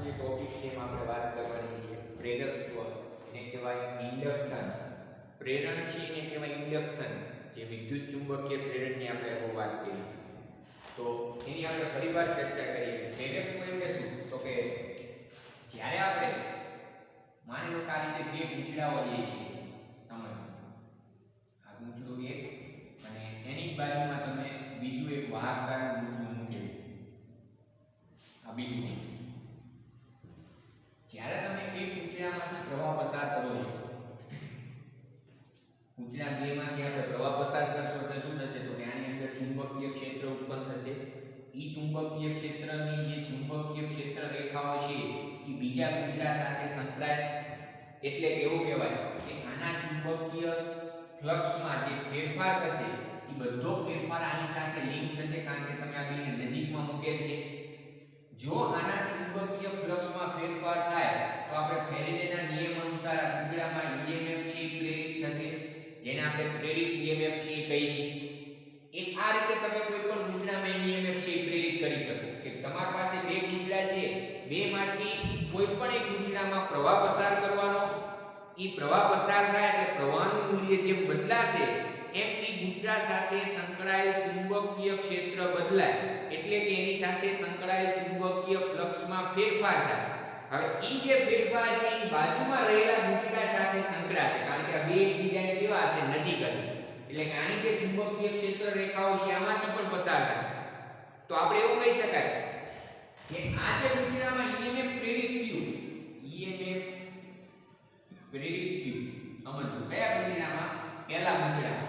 જે ટોપિક છે એમાં આપણે વાત કરવાની છે પ્રેરકત્વ, એને કહેવાય ઇન્ડક્ટન્સ. પ્રેરણ છે એને કહેવાય ઇન્ડક્શન. જે વિદ્યુત ચુંબકીય પ્રેરણની આપણે અગાઉ વાત કરી, તો એની આપણે ફરીવાર ચર્ચા કરીએ. પ્રેરકત્વ એટલે શું? તો કે જ્યારે આપણે માની લો કે આ રીતે બે ગૂંચળાઓ લઈએ છીએ, સમજ આ ગૂંચળું એક અને એની બાજુમાં તમે બીજું એક વાહકતાનું ગૂંચળું મૂકેલું, આ બીજું. જ્યારે તમે એક ગૂંચળામાંથી પ્રવાહ પસાર કરો છો, ગૂંચળા બે માંથી આપણે પ્રવાહ પસાર કરશો એટલે શું થશે? તો કે આની અંદર ચુંબકીય ક્ષેત્ર ઉત્પન્ન થશે. ઈ ચુંબકીય ક્ષેત્રની જે ચુંબકીય ક્ષેત્ર રેખાઓ છે એ બીજા ગૂંચળા સાથે સંકળાય, એટલે એવું કહેવાય કે આના ચુંબકીય ફ્લક્સમાં જે ફેરફાર થશે એ બધો ફેરફાર આની સાથે લિંક થશે, કારણ કે તમે આ બેને નજીકમાં મૂકેલ છે. જો આના ચુંબકીય ફ્લક્સમાં ફેરફાર થાય તો આપણે ફેરેડેના નિયમ અનુસાર આ ગૂંચળામાં EMF છે પ્રેરિત થશે, જેને આપણે પ્રેરિત EMF છે કહીશું. એક આ રીતે તમે કોઈ પણ ગૂંચળામાં EMF છે પ્રેરિત કરી શકો કે તમારી પાસે બે ગૂંચળા છે, બેમાંથી કોઈ પણ એક ગૂંચળામાં પ્રવાહ પસાર કરવાનો, ઈ પ્રવાહ પસાર થાય એટલે પ્રવાહનું મૂલ્ય જેમ બદલાશે એમ ઈ ગૂંચળા સાથે સંકળાયેલ ચુંબકીય ક્ષેત્ર બદલાય, એટલે કે એની સાથે સંકળાયેલ ચુંબકીય ફ્લક્સમાં ફેરફાર થાય. હવે ઈ જે ફેરફાર છે ઈ બાજુમાં રહેલા ગૂંચળા સાથે સંકળાશે, કારણ કે આ બે એકબીજાને કેવા હશે? નજીક હશે, એટલે કે આની જે ચુંબકીય ક્ષેત્ર રેખાઓ છે આમાંથી પણ પસાર થાય. તો આપણે એવું કહી શકાય કે આ જે ગૂંચળામાં EMF પ્રેરિત થયું, EMF પ્રેરિત થયું, સમજો કયા ગૂંચળામાં? પહેલા ગૂંચળામાં.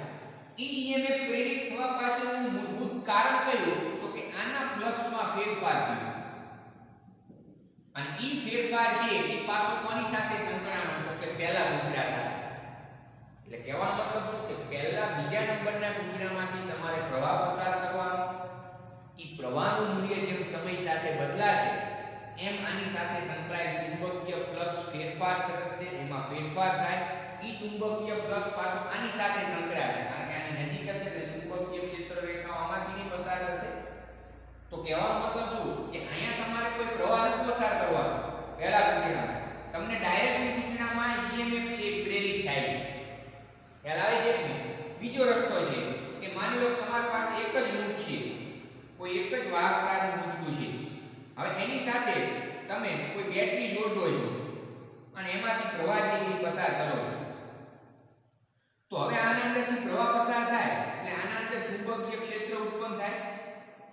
ઈ EMF પ્રેરિત થવા પાછળનું મૂળભૂત કારણ કયું? તો કે આના ફ્લક્સમાં ફેરફાર થયો, અને ઈ ફેરફાર છે એ પાછો કોની સાથે સંકળાયેલો? તો કે પહેલા ગૂંચળા સાથે. એટલે કહેવાનો મતલબ શું કે પહેલા બીજા નંબરના ગૂંચળામાંથી તમારે પ્રવાહ પસાર કરવાનો, ઈ પ્રવાહનું મૂલ્ય જેમ સમય સાથે બદલાશે એમ આની સાથે સંકળાયેલ ચુંબકીય ફ્લક્સ ફેરફાર થશે, એમાં ફેરફાર થાય. ઈ ચુંબકીય ફ્લક્સ પાછો આની સાથે સંકળાશે, કારણ કે આની નજીક હશે એટલે ચુંબકીય ક્ષેત્ર રેખાઓ આમાંથી ની પસાર થશે. તો કહેવાનો મતલબ શું કે અહીંયા તમારે કોઈ પ્રવાહ નથી પસાર કરવાનો પહેલા ગૂંચળામાં, તમને ડાયરેક્ટ ગૂંચળામાં EMF છે પ્રેરિત થાય છે. ખ્યાલ આવે છે કે બીજો રસ્તો છે કે માની લો તમારી પાસે એક જ લૂપ છે, કોઈ એક જ વાહકતાનું ગૂંચળું છે. હવે એની સાથે તમે કોઈ બેટરી જોડ દો છો અને એમાંથી પ્રવાહ જે છે પસાર કરો છો. તો હવે આની અંદરથી પ્રવાહ પસાર થાય એટલે આના અંદર ચુંબકીય ક્ષેત્ર ઉત્પન્ન થાય,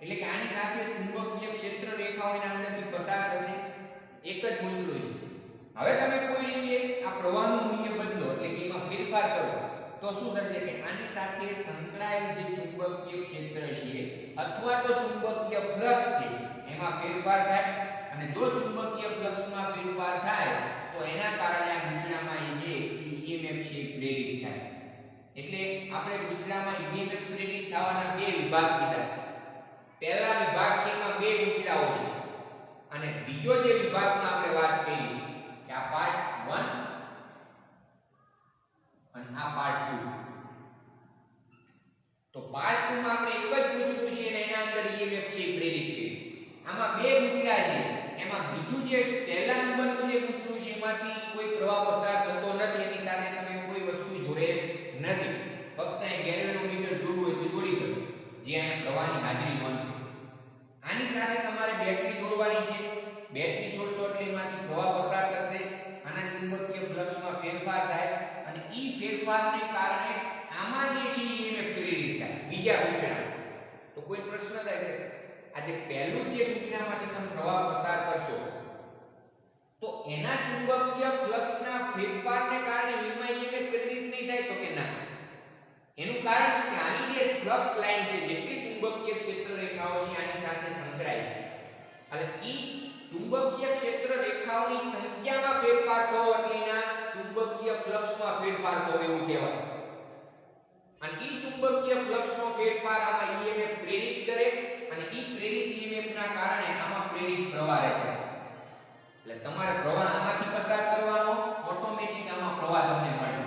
એટલે કે આની સાથે ચુંબકીય ક્ષેત્ર રેખાઓ એના અંદરથી પસાર થશે. એક જ ગૂંચળું છે. હવે તમે કોઈ રીતે આ પ્રવાહનું મૂલ્ય બદલો, એટલે કે એમાં ફેરફાર કરો, તો શું થશે કે આની સાથે સંકળાયેલ જે ચુંબકીય ક્ષેત્ર છે અથવા તો ચુંબકીય ફ્લક્સ છે એમાં ફેરફાર થાય, અને જો ચુંબકીય ફ્લક્સમાં ફેરફાર થાય તો એના કારણે આ ગૂંચળામાં છે EMF છે પ્રેરિત થાય. એટલે આપણે ગૂંચળામાં EMF પ્રેરિત થવાના બે વિભાગ કીધા. પહેલા વિભાગ છે એમાં બે ગૂંચળાઓ છે, અને બીજો જે વિભાગમાં આપણે વાત કરી કે આ પાર્ટ 1 અને આ પાર્ટ 2. તો પાર્ટ 2 માં આપણે એક જ ગૂંચળું છે અને એના અંદર EMF છે પ્રેરિત કર્યું. આમાં બે ગૂંચળા છે, એમાં બીજું જે પહેલા નંબરનું જે ગૂંચળું છે એમાંથી કોઈ પ્રવાહ પસાર થતો નથી, એની સાથે તમે કોઈ વસ્તુ જોડે નથી. ફક્ત અહીં ગેલ્વેનોમીટર જોડવું હોય તો જોડી શકો, જે અહીંયા પ્રવાહની હાજરી બનશે. આની સાથે તમારે બેટરી જોડવાની છે. બેટરી જોડશો એટલે એમાંથી પ્રવાહ પસાર કરશે, આના ચુંબકીય ફ્લક્સમાં ફેરફાર થાય, અને ઈ ફેરફારને કારણે આમાં જે છે EMF પ્રેરિત થાય બીજા ગૂંચળામાં. તો કોઈ પ્રશ્ન થાય કે આજે પહેલું જે ગૂંચળામાંથી તમે પ્રવાહ પસાર કરશો તો એના ચુંબકીય ફ્લક્સના ફેરફારને કારણે એમાં EMF પ્રેરિત નહીં થાય? તો કે ના. એનું કારણ શું કે આની જે ફ્લક્સ લાઈન છે, જેટલી ચુંબકીય ક્ષેત્ર રેખાઓ છે આની સાથે સંકળાય છે, એટલે ઈ ચુંબકીય ક્ષેત્ર રેખાઓની સંખ્યામાં ફેરફાર થવો એટલે એના ચુંબકીય ફ્લક્સમાં ફેરફાર થવો એવું કહેવાય. અને ઈ ચુંબકીય ફ્લક્સનો ફેરફાર આમાં EMF પ્રેરિત કરે, અને ઈ પ્રેરિત EMF ના કારણે આમાં પ્રેરિત પ્રવાહ રચાય. એટલે તમારે પ્રવાહ આમાંથી પસાર કરવાનો, ઓટોમેટિક આમાં પ્રવાહ તમને મળે.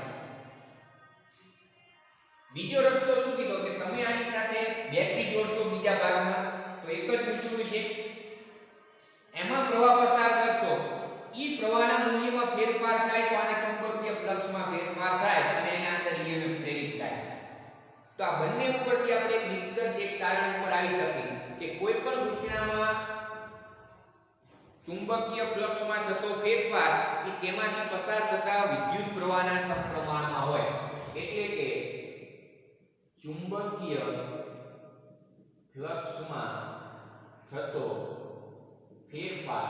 બીજો રસ્તો શું કીધો કે તમે આની સાથે બેટરી જોડશો બીજા ભાગમાં, તો એક જ ગૂંચળું છે એમાં પ્રવાહ પસાર કરશો તો આ બંને ઉપરથી આપણે એક નિષ્કર્ષ એક તારણ ઉપર આવી શકીએ કે કોઈ પણ ગૂંચણામાં ચુંબકીય ફ્લક્સમાં થતો ફેરફાર એ તેમાંથી પસાર થતા વિદ્યુત પ્રવાહના સમપ્રમાણમાં હોય એટલે કે ચુંબકીય ફ્લક્સમાં થતો ફેરફાર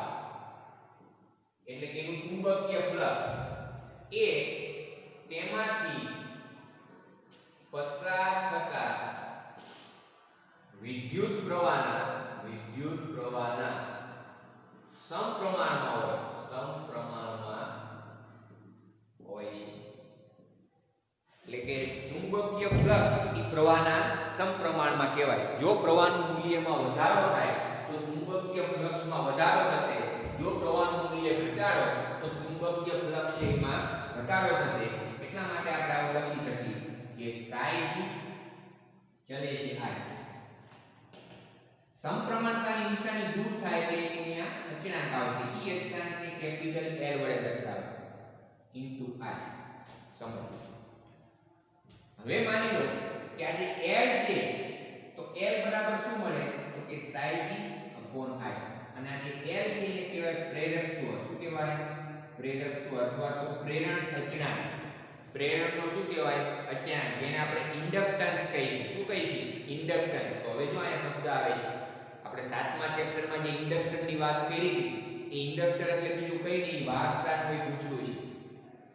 એટલે કે એનું ચુંબકીય ફ્લક્સ એ તેમાંથી પસાર થતા વિદ્યુત પ્રવાહના સમપ્રમાણમાં હોય છે એટલે કે ચુંબકીય ફ્લક્સ એ પ્રવાહના સમપ્રમાણમાં કહેવાય જો પ્રવાહનું મૂલ્યમાં વધારો થાય તો ચુંબકીય ફ્લક્સમાં વધારો થશે જો પ્રવાહનું મૂલ્ય ઘટાડો તો ચુંબકીય ફ્લક્સ માં ઘટાડો થશે એટલા માટે આપણે આવું લખી શકીએ કે psi b ચલે છે I સમપ્રમાણતાની નિશાની દૂર થાય એટલે અહીંયા અચળાંક આવશે ઈ અચળાંકને કેપિટલ L વડે દર્શાવો ઇન્ટુ I સમજો હવે માની લો કે આ જે L છે તો L બરાબર શું મળે તો કે psi b upon I અને આ જે L છે એને કહેવાય પ્રેરકત્વ શું કહેવાય પ્રેરકત્વ અથવા તો પ્રેરણ અચળાંક પ્રેરણનો શું કહેવાય અચળાંક જેને આપણે ઇન્ડક્ટન્સ કહીશું શું કહીશું ઇન્ડક્ટન્સ તો હવે જો અહીંયા શબ્દ આવે છે આપણે 7મા ચેપ્ટરમાં જે ઇન્ડક્ટરની વાત કરી હતી એ ઇન્ડક્ટર એટલે બીજું કંઈ નહીં વાહકતાનું કોઈ પૂછવું છે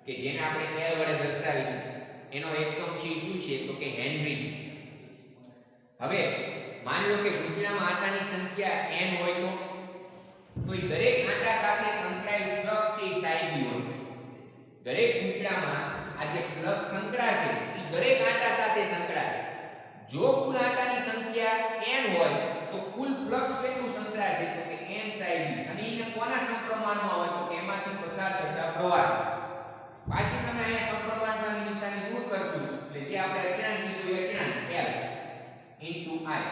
કે જેને આપણે L વડે દર્શાવીશું એનો એકમ છે શું છે તો કે હેનરી છે હવે માની લો કે ગૂંચળામાં આંટાની સંખ્યા n હોય તો એ દરેક આંટા સાથે સંકળાયેલ ફ્લક્સ છે psi b હોય દરેક ગૂંચળામાં આ જે ફ્લક્સ સંકળાશે એ દરેક આંટા સાથે સંકળાય જો કુલ આંટાની સંખ્યા n હોય તો કુલ ફ્લક્સ કેટલું સંકળાશે તો કે n psi b અને એને કોના સમપ્રમાણમાં હોય તો એમાંથી પસાર થતા પ્રવાહ પાછી તમે અહીંયા સમપ્રમાણતાની નિશાની દૂર કરશો એટલે જે આપણે અચળાંક કીધું એ અચળાંક L into I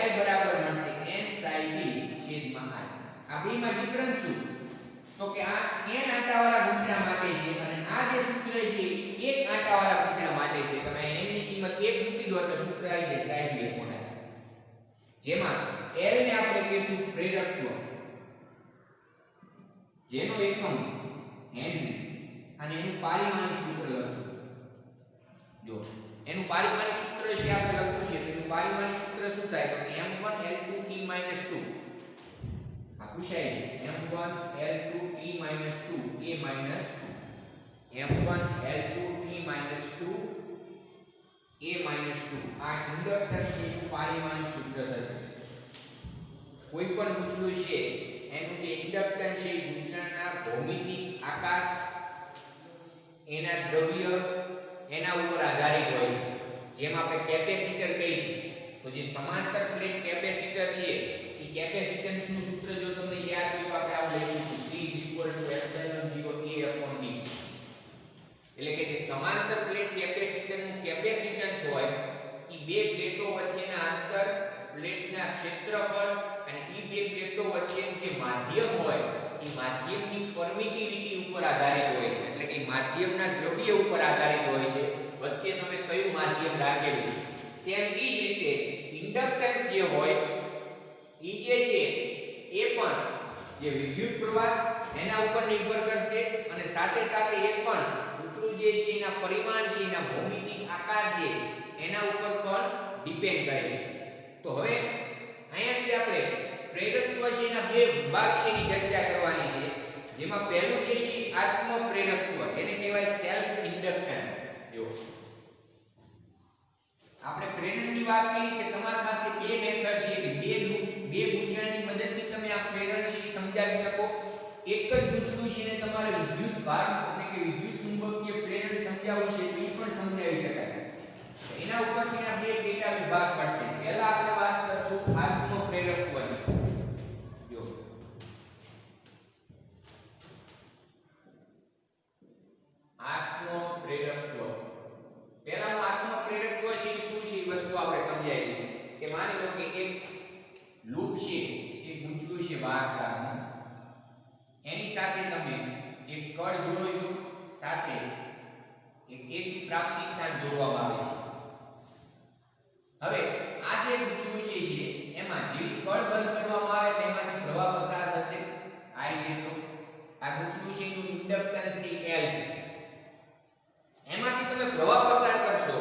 L બરાબર મળશે n psi b છેદમાં I આ બેમાં ડિફરન્સ શું તો કે આ n આંટાવાળા ગૂંચળા માટે છે અને આ જે સૂત્ર છે એક આંટાવાળા ગૂંચળા માટે છે તમે n ની કિંમત 1 મૂકી દો તો સૂત્ર આવી જાય psi b upon I જેમાં L ને આપણે કહીશું પ્રેરકત્વ જેનો એકમ હેનરી અને એનું પારિમાણિક સૂત્ર લખશું જો એનું પારિમાણિક સૂત્ર છે આપણે લખ્યું છે એનું પારિમાણિક સૂત્ર શું થાય તો m1l2t 2 આ પૂછાય છે m1l2t 2 a m1l2t 2 a 2 આ ઇન્ડક્ટન્સ નું પારિમાણિક સૂત્ર થશે કોઈ પણ ગૂંચળું છે એનું જે ઇન્ડક્ટન્સ છે ગૂંચળાના ભૌમિતિક આકાર એના દ્રવ્ય એના ઉપર આધારિત હોય છે જેમ આપણે કેપેસિટર કહીશું તો જે સમાંતર પ્લેટ કેપેસિટર છે એ કેપેસિટન્સ નું સૂત્ર જો તમને યાદ હોય તો આપણે આવું લખ્યું C =ε0 A/d એટલે કે જે સમાંતર પ્લેટ કેપેસિટર નું કેપેસિટન્સ હોય એ બે પ્લેટો વચ્ચેના અંતર પ્લેટના ક્ષેત્રફળ અને એ બે પ્લેટો વચ્ચેનું જે માધ્યમ હોય એ માધ્યમની પરમિટિવિટી ઉપર આધારિત હોય છે એટલે કે માધ્યમના દ્રવ્ય ઉપર આધારિત હોય છે વચ્ચે તમે કયું માધ્યમ રાખેલું છે સેમ એ જ રીતે ઇન્ડક્ટન્સ જે હોય એ જે છે એ પણ જે વિદ્યુત પ્રવાહ એના ઉપર નિર્ભર કરશે અને સાથે સાથે એ પણ ગૂંચળું જે છે એના પરિમાણ છે એના ભૌમિતિક આકાર છે એના ઉપર પણ ડિપેન્ડ કરે છે તો હવે અહીંયાથી આપણે પ્રેરકત્વ છે એના બે વિભાગ છે એની ચર્ચા કરવાની છે જેમાં પહેલું જે છે આત્મ પ્રેરકત્વ જેને કહેવાય સેલ્ફ ઇન્ડક્ટન્સ જો આપણે પ્રેરણની વાત કરી કે તમારી પાસે બે મેથડ છે કે બે ગૂંચળાની મદદથી તમે આ પ્રેરણ છે સમજાવી શકો એક જ ગૂંચળું છે ને તમારે વિદ્યુત ભાર એટલે કે વિદ્યુત ચુંબકીય પ્રેરણ સમજાવવું છે તો એ પણ સમજાવી શકાય એના ઉપરથી આ બે પેટા વિભાગ પડશે પહેલા આપણે વાત કરશું આત્મ પ્રેરકત્વની જો આત્મ પ્રેરકત્વ પહેલાનું આત્મ પ્રેરકત્વ છે શું છે એ વસ્તુ આપણે સમજાવી દઈએ કે માની લો કે એક લૂપ છે એક ગૂંચળું છે વાહકતાનું એની સાથે તમે એક કળ જોડો છો સાથે એક એસી પ્રાપ્તિ સ્થાન જોડવામાં આવે છે હવે આ જે ગૂંચળું જે છે એમાં જેવી કળ બંધ કરવામાં આવે એટલે એમાંથી પ્રવાહ પસાર થશે I જેટલો. આ ગૂંચળું છે એનું ઇન્ડક્ટન્સ છે L છે. એમાંથી તમે પ્રવાહ પસાર કરશો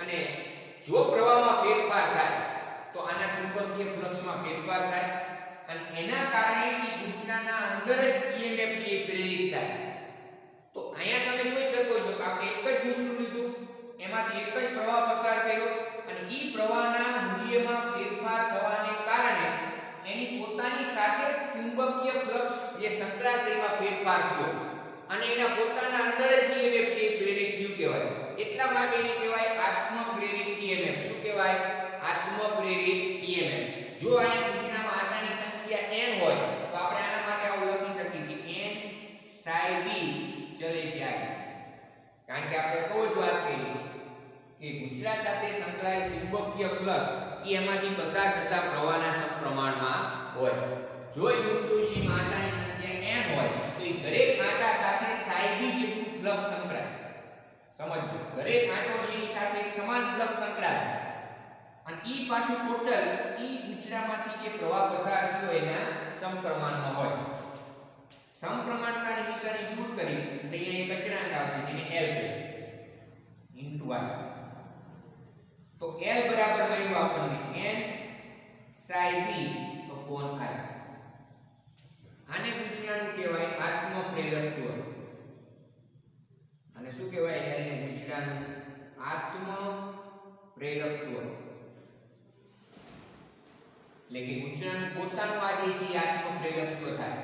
અને જો પ્રવાહમાં ફેરફાર થાય તો આના ચુંબકીય ફ્લક્સમાં ફેરફાર થાય અને એના કારણે એ ગૂંચળાના અંદર જ EMF છે પ્રેરિત થાય. તો અહીંયા તમે જોઈ શકો છો કે આપણે એક જ ગૂંચળું લીધું, એમાંથી એક જ પ્રવાહ પસાર કર્યો અને એ પ્રવાહના મૂલ્યમાં ફેરફાર થવાને કારણે એની પોતાની સાથે ચુંબકીય ફ્લક્સ જે સંકળાશે એમાં ફેરફાર થયો અને એના પોતાના અંદર જ EMF છે પ્રેરિત થયું કહેવાય. એટલા માટે એને કહેવાય આત્મપ્રેરિત EMF. શું કહેવાય? આત્મપ્રેરિત EMF. જો અહીંયા ગૂંચળામાં આટાની સંખ્યા n હોય તો આપણે આના માટે આવું લખી શકીએ કે n psi b ચલે છે I. કારણ કે આપણે કહો જ વાત કરી કે ગૂંચળા સાથે સંકળાયેલ ચુંબકીય ફ્લક્સ એ એમાંથી પસાર થતા પ્રવાહના સમપ્રમાણમાં હોય. જો એ ગૂંચળું આટાની સંખ્યા n હોય તો એ દરેક આટા સાથે psi b જેટલું ફ્લક્સ સંકળાય. સમજો, દરેક આટો છે એની સાથે એક સમાન ફ્લક્સ સંકળાય અને ઈ પાછું ટોટલ ઈ ગૂંચળામાંથી જે પ્રવાહ પસાર થયો એના સમપ્રમાણમાં હોય. સમપ્રમાણતાની નિશાની દૂર કરી એટલે અહીંયા એક અચળાંક આવશે જેને L કહે છે ઇન્ટુ I. તો L બરાબર મળ્યું આપણને n psi b upon I. આને ગૂંચળાનું કહેવાય આત્મપ્રેરકત્વ. અને શું કહેવાય એને ગૂંચળાનું આત્મપ્રેરકત્વ. એટલે કે ગૂંચળાનું પોતાનું આ જે છે આત્મપ્રેરકત્વ થાય.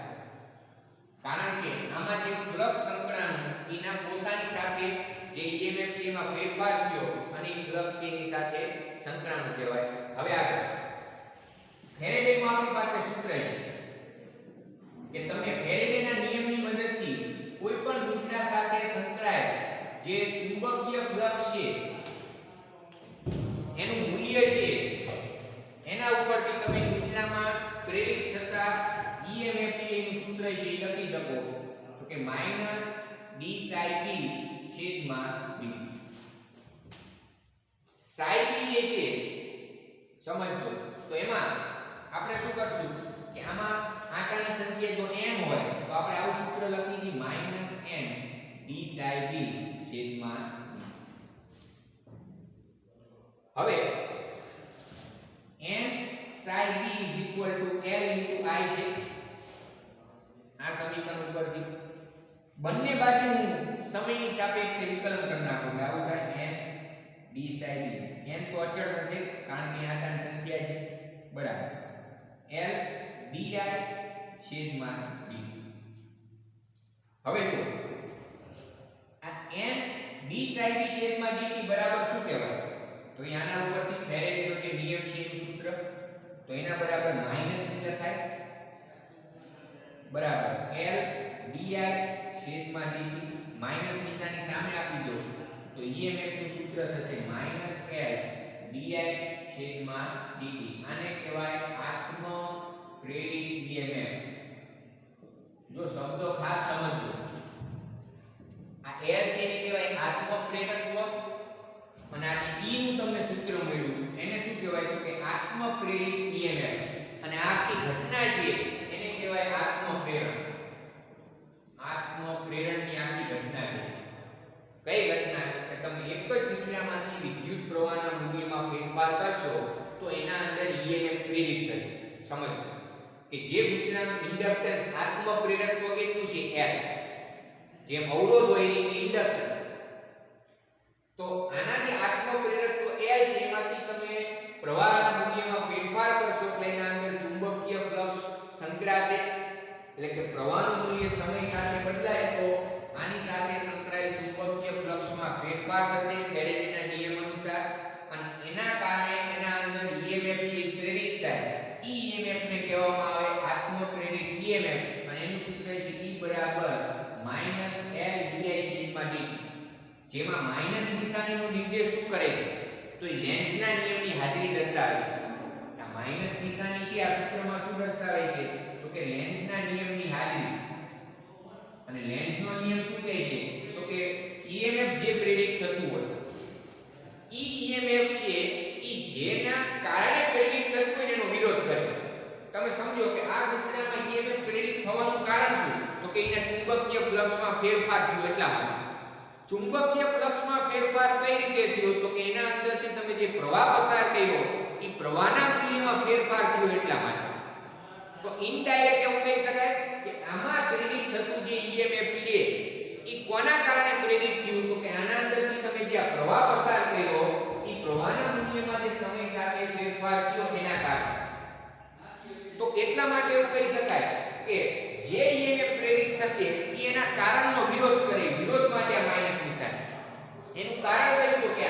કારણ કે આમાં જે ફ્લક્સ સંકળાનું એના પોતાની સાથે જે EMF છે એમાં ફેરફાર થયો અને એ ફ્લક્સ એની સાથે સંકળાનું કહેવાય. હવે આગળ ફેરેડેનું આપણી પાસે સૂત્ર છે કે તમે ફેરેડેના નિયમની મદદથી કોઈ પણ ગૂંચળા સાથે સંકળાયેલ જે ચુંબકીય ફ્લક્સ છે એનું મૂલ્ય છે એના ઉપરથી તમે ગૂંચળામાં પ્રેરિત થતા EMF છે એનું સૂત્ર છે એ લખી શકો તો કે -d psi b છેદમાં dt. psi b જે છે સમજો તો એમાં આપણે શું કરશું કે આમાં આંટાની સંખ્યા જો n હોય તો આપણે આવું સૂત્ર લખીશું -n d psi b છેદમાં dt. હવે n psi b L into I છે. આ સમીકરણ ઉપરથી બંને બાજુ સમયની સાપેક્ષે વિકલન કરી નાખો એટલે આવું થાય n d psi b. n તો અચળ થશે કારણ કે આંટાની સંખ્યા છે બરાબર L di છેદમાં dt. હવે જો આ n d psi b છેદમાં dt બરાબર શું કહેવાય? તો આના ઉપરથી ફેરેડેનો જે નિયમ છે એનું સૂત્ર તો એના બરાબર માઈનસ લખાય બરાબર L di છેદમાં dt. માઈનસ નિશાની સામે આપી દો તો EMF નું સૂત્ર થશે -L di છેદમાં dt. આને કહેવાય આત્મ પ્રેરિત EMF. જો શબ્દો ખાસ સમજો, આ L છે એને કહેવાય આત્મ પ્રેરકત્વ અને આ જે E નું તમને સૂત્ર મળ્યું એને શું કહેવાય તો કે આત્મ પ્રેરિત EMF. અને આ આખી ઘટના છે એને કહેવાય આત્મ પ્રેરણ. આત્મ પ્રેરણની આખી ઘટના છે. કઈ ઘટના? કે તમે એક જ ગૂંચળામાંથી વિદ્યુત પ્રવાહના મૂલ્યમાં ફેરફાર કરશો તો એના અંદર EMF પ્રેરિત થશે. સમજો કે જે ગૂંચળાનું ઇન્ડક્ટન્સ આત્મ પ્રેરકત્વ કેટલું છે L, જેમ અવરોધ હોય એ રીતે ઇન્ડક્ટન્સ. તો આના જે આત્મ પ્રેરકત્વ L છે એમાંથી તમે પ્રવાહના મૂલ્યમાં ફેરફાર કરશો એટલે એના અંદર ચુંબકીય ફ્લક્સ સંકળાશે. એટલે કે પ્રવાહનું મૂલ્ય સમય સાથે બદલાય તો આની સાથે સંકળાયેલ ચુંબકીય ફ્લક્સમાં ફેરફાર થશે ફેરેડેના નિયમ અનુસાર અને એના કારણે એના અંદર EMF છે પ્રેરિત થાય. EMF ને કહેવામાં આવે આત્મ પ્રેરિત EMF અને એનું સૂત્ર છે E બરાબર -L di છેદમાં dt. જેમાં માઈનસ નિશાનીનો નિર્દેશ શું કરે છે તો એ લેન્ઝના નિયમની હાજરી દર્શાવે છે. આ માઈનસ નિશાની છે આ સૂત્રમાં શું દર્શાવે છે તો કે લેન્ઝના નિયમની હાજરી. અને લેન્ઝનો નિયમ શું કહે છે તો કે EMF જે પ્રેરિત થતું હોય EMF છે એ ઈ જેના કારણે પ્રેરિત થતું હોય એનો વિરોધ કરે. તમે સમજો કે આ ગૂંચળામાં EMF પ્રેરિત થવાનું કારણ શું? તો કે એના ચુંબકીય ફ્લક્સમાં ફેરફાર થયો એટલા માટે. ચુંબકીય ફ્લક્સમાં ફેરફાર કઈ રીતે થયો? તો કે એના અંદરથી તમે જે પ્રવાહ પસાર કર્યો એ પ્રવાહના મૂલ્યમાં ફેરફાર થયો એટલા માટે. તો ઇનડાયરેક્ટ એવું કહી શકાય કે આમાં પ્રેરિત થતું જે EMF છે એ કોના કારણે પ્રેરિત થયું? તો કે આના અંદરથી તમે જે આ પ્રવાહ પસાર કર્યો એ પ્રવાહના મૂલ્યમાં જે સમય સાથે ફેરફાર થયો એના કારણે. તો એટલા માટે એવું કહી શકાય કે જે EMF પ્રેરિત થશે એ એના કારણનો વિરોધ કરે. વિરોધ માટે આ માઈનસ નિશાન. એનું કારણ કયું? તો કે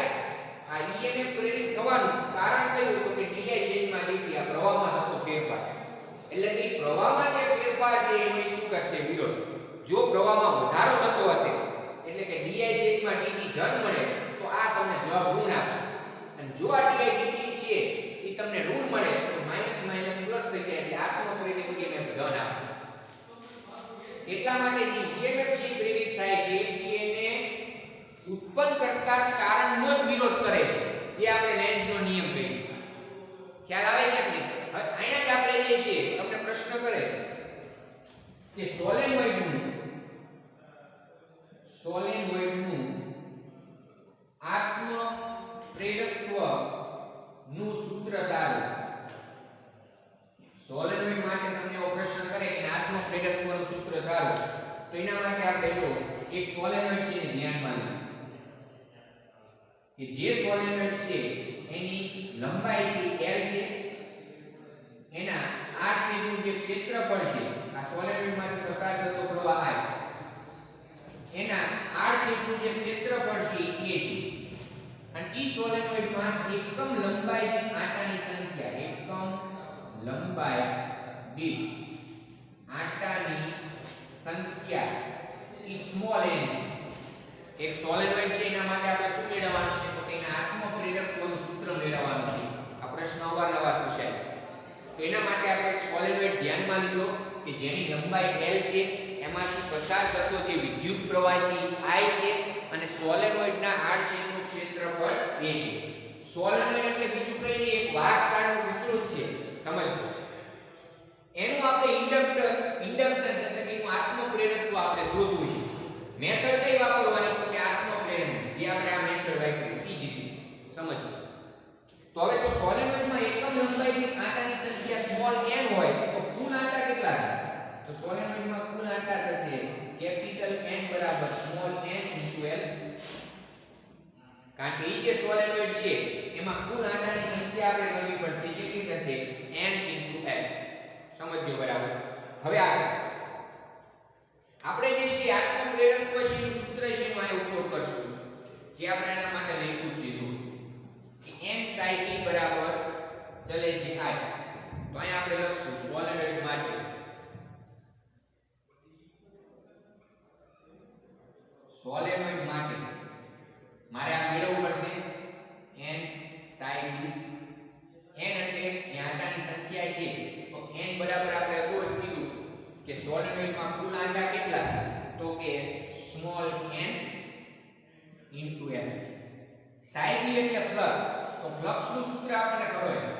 આ EMF પ્રેરિત થવાનું કારણ કયું? તો કે di છેદમાં dt આ પ્રવાહમાં થતો ફેરફાર. એટલે કે પ્રવાહમાં જે ફેરફાર છે એનો શું કરશે? વિરોધ. જો પ્રવાહમાં વધારો થતો હશે એટલે કે di છેદમાં dt ધન મળે તો આ તમને જવાબ ઋણ આપશે. અને જો આ di dt છે એ તમને ઋણ મળે તો માઈનસ માઈનસ પ્લસ થઈ જાય એટલે આત્મ પ્રેરિત EMF ધન આપશે. એટલા માટે જે EMF છે પ્રેરિત થાય છે એને ઉત્પન્ન કરતા કારણનો જ વિરોધ કરે છે, જે આપણે લેન્ઝનો નિયમ કહે છે. ખ્યાલ આવે છે કે અહીંયા જ આપણે જે છે તમને પ્રશ્ન કરે કે સોલેનોઇડનું આત્મ પ્રેરકત્વ નું સૂત્ર ધારો. સોલેનોઇડ માટે તમને એવો પ્રશ્ન કરે કે આત્મ પ્રેરકત્વનું સૂત્ર ધારો. તો એના માટે આપણે જો એક સોલેનોઇડ છે ધ્યાનમાં લો કે જે સોલેનોઇડ છે એની લંબાઈ છે L છે, એના r છેદનું જે ક્ષેત્રફળ છે આ સોલેનોઇડમાંથી પસાર થતો પ્રવાહ I, એના r છેદનું જે ક્ષેત્રફળ છે એ છે. અને ઈ સોલેનોઇડમાં એકમ લંબાઈ દીઠ આંટાની સંખ્યા, એકમ લંબાઈ દીઠ આંટાની સંખ્યા ઈ સ્મોલ n છે. એક સોલેનોઇડ છે એના માટે આપણે શું મેળવવાનું છે? તો તેના આત્મ પ્રેરકત્વનું સૂત્ર મેળવવાનું છે. આ પ્રશ્ન અવારનવાર પૂછાય. તો એના માટે આપણે એક સોલેનોઇડ ધ્યાનમાં લીધો કે જેની લંબાઈ L છે, એમાંથી પસાર થતો જે વિદ્યુત પ્રવાહ છે I છે અને સોલેનોઇડના આડછેદનું ક્ષેત્રફળ A છે. સોલેનોઇડ એટલે બીજું કઈ નહીં, એક વાહક તારનું વિચળું છે. સમજો એનું આપણે ઇન્ડક્ટન્સ એટલે કે એનું આત્મ પ્રેરકત્વ આપણે શોધવું છે. મેથડ કઈ વાપરવાની? તો કે આત્મ પ્રેરણ, જે આપણે આ મેથડ વાપરી ઈ જ રીતે સમજો. તો હવે તો સોલેનોઇડમાં એકમ લંબાઈ દીઠ આંટાની સંખ્યા સ્મોલ n હોય તો કુલ આંટા કેટલા થાય? તો સોલેનોઇડમાં કુલ આંટા થશે કેપિટલ N બરાબર સ્મોલ n * L. કારણ કે ઈ જે સોલેનોઇડ છે એમાં કુલ આંટાની સંખ્યા આપણે ગણવી પડશે. કેટલી થશે? n * L. સમજજો બરાબર. હવે આપણે જે છે આત્મ પ્રેરકત્વ છે નું સૂત્ર છે એનો આ ઉપયોગ કરશું, જે આપણે આના માટે લખ્યું છે કે n psi t બરાબર ચલે છે I. તો અહીંયા આપણે લખશું સોલેનોઇડ માટે મારે આ મેળવવું પડશે n psi t. n એટલે જે આંટાની સંખ્યા છે તો n બરાબર આપણે અગાઉ જ કીધું કે સોલેનોઇડમાં કુલ આંટા કેટલા? તો કે small n * L. psi b એટલે ફ્લક્સ. તો ફ્લક્સનું સૂત્ર આપણને ખબર છે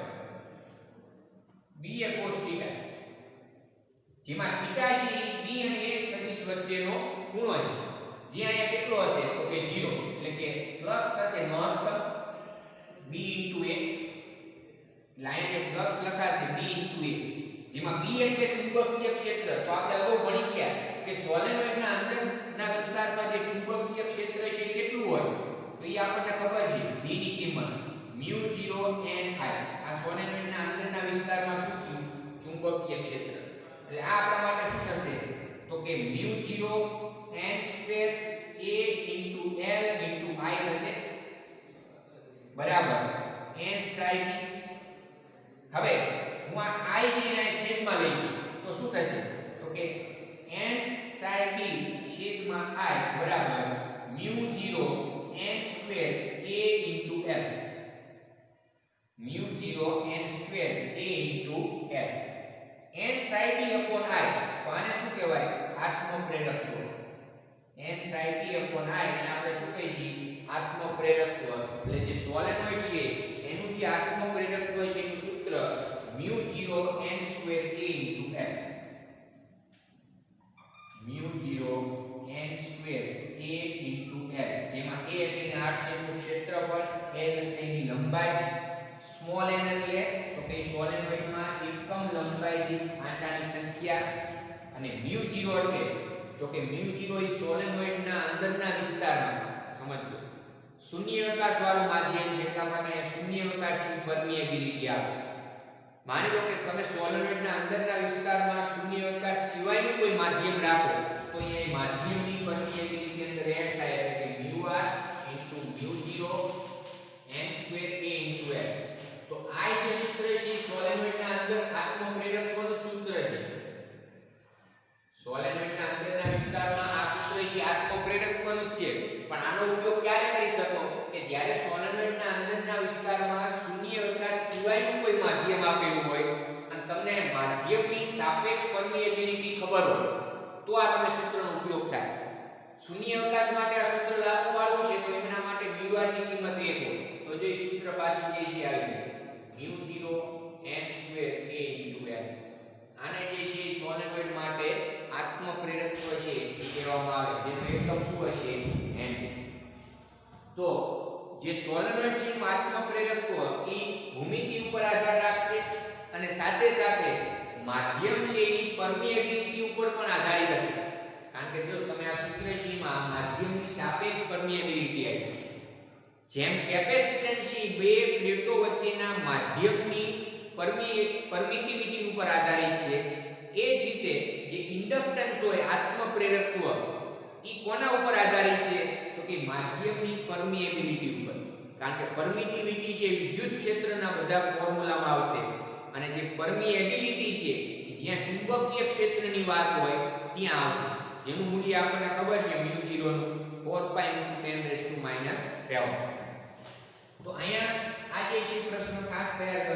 B a cos θ, જેમાં થીટા છે B અને A સદિશ વચ્ચેનો ખૂણો છે. જે અહીંયા કેટલો હશે? તો કે 0. એટલે કે ફ્લક્સ થશે મહત્તમ B * A. એટલે અહીંયા જે ફ્લક્સ લખાશે B * A, જેમાં B એટલે ચુંબકીય ક્ષેત્ર. તો આપણે અગાઉ ભણી ગયા કે સોલેનોઇડના અંદરના વિસ્તારમાં જે ચુંબકીય ક્ષેત્ર છે કેટલું હોય? તો એ આપણને ખબર છે B ની કિંમત μ0 n I. આ સોલેનોઇડના અંદરના વિસ્તારમાં શું છે? ચુંબકીય ક્ષેત્ર. એટલે આ આપણા માટે શું થશે? તો કે μ0 n2 A * L * I થશે બરાબર n psi b. હવે હું આ I છે એને છેદમાં લઈ લઉં તો શું થશે? તો કે n psi b છેદમાં I બરાબર μ0 n2 A * L. μ0 n2 A * L. n psi b upon I. તો આને શું કહેવાય? આત્મ પ્રેરકત્વ. n psi b upon I ને આપણે શું કહીએ છીએ? આત્મ પ્રેરકત્વ. એટલે જે સોલેનોઇડ છે એનું જે આત્મપ્રેરકત્વ છે એનું સૂત્ર μ0 n² a * L μ0 n² a * L જેમાં a એટલે આડ છેદનું ક્ષેત્રફળ, l એટલે એની લંબાઈ, સ્મોલ n એટલે તો કે સોલેનોઇડમાં એકમ લંબાઈ દીઠ આંટાની સંખ્યા અને μ0 એટલે તો કે μ0 એ સોલેનોઇડના અંદરના વિસ્તારમાં સમજો શૂન્યાવકાશ વાળું માધ્યમ છે એટલા માટે શૂન્યાવકાશની પરમિએબિલિટી આવે. માની લો કે તમે સોલેનોઇડના અંદરના વિસ્તારમાં શૂન્યાવકાશ સિવાયનું કોઈ માધ્યમ રાખો તો અહીંયા માધ્યમની પરમિએબિલિટી અંદર એડ થાય એટલે કે μr * μ0 n² a * L. તો આ જે સૂત્ર છે સોલેનોઇડના અંદર આત્મપ્રેરકત્વનું સૂત્ર છે. સોલેનોઇડના અંદરના વિસ્તારમાં આ સૂત્ર છે આત્મપ્રેરકત્વનું જ છે, પણ આનો ઉપયોગ ક્યારે કરી શકો કે જ્યારે સોલેનોઇડના અંદરના વિસ્તારમાં શૂન્યાવકાશ સિવાયનું કોઈ માધ્યમ આપેલું હોય અને તમને માધ્યમની સાપેક્ષ પરમિએબિલિટી ખબર હોય તો આ તમે સૂત્રનો ઉપયોગ થાય. શૂન્યાવકાશ માટે આ સૂત્ર લાગુ પાડવું છે તો એના માટે μr ની કિંમત 1 હોય તો જો એ સૂત્ર પાછું જે છે આવી જાય μ0 n² a * L. આને જે છે સોલેનોઇડ માટે આત્મપ્રેરકત્વ છે એ કહેવામાં આવે જેનો એકમ શું હશે n. તો જે સોલેનોઇડ છે એનું આત્મપ્રેરકત્વ એ ભૂમિતિ ઉપર આધાર રાખશે અને સાથે સાથે માધ્યમ છે એની પરમિએબિલિટી ઉપર પણ આધારિત હશે. કારણ કે જો તમે આ સૂત્ર છે એમાં માધ્યમની સાપેક્ષ પરમિએબિલિટી આવી જેમ કેપેસિટન્સ છે બે પ્લેટો વચ્ચેના માધ્યમની પરમિટિવિટી ઉપર આધારિત છે એ જ રીતે જે ઇન્ડક્ટન્સ હોય આત્મપ્રેરકત્વ એ કોના ઉપર આધારિત છે તો કે માધ્યમની પરમિએબિલિટી ઉપર. કારણ કે પરમિટિવિટી છે વિદ્યુત ક્ષેત્રના બધા ફોર્મ્યુલામાં આવશે અને જે પરમિએબિલિટી છે જ્યાં ચુંબકીય ક્ષેત્રની વાત હોય ત્યાં આવશે જેનું મૂલ્ય આપણને ખબર છે μ0 નું 4π × 10⁻⁷ તો અહીંયા આ જે છે પ્રશ્ન ખાસ તૈયાર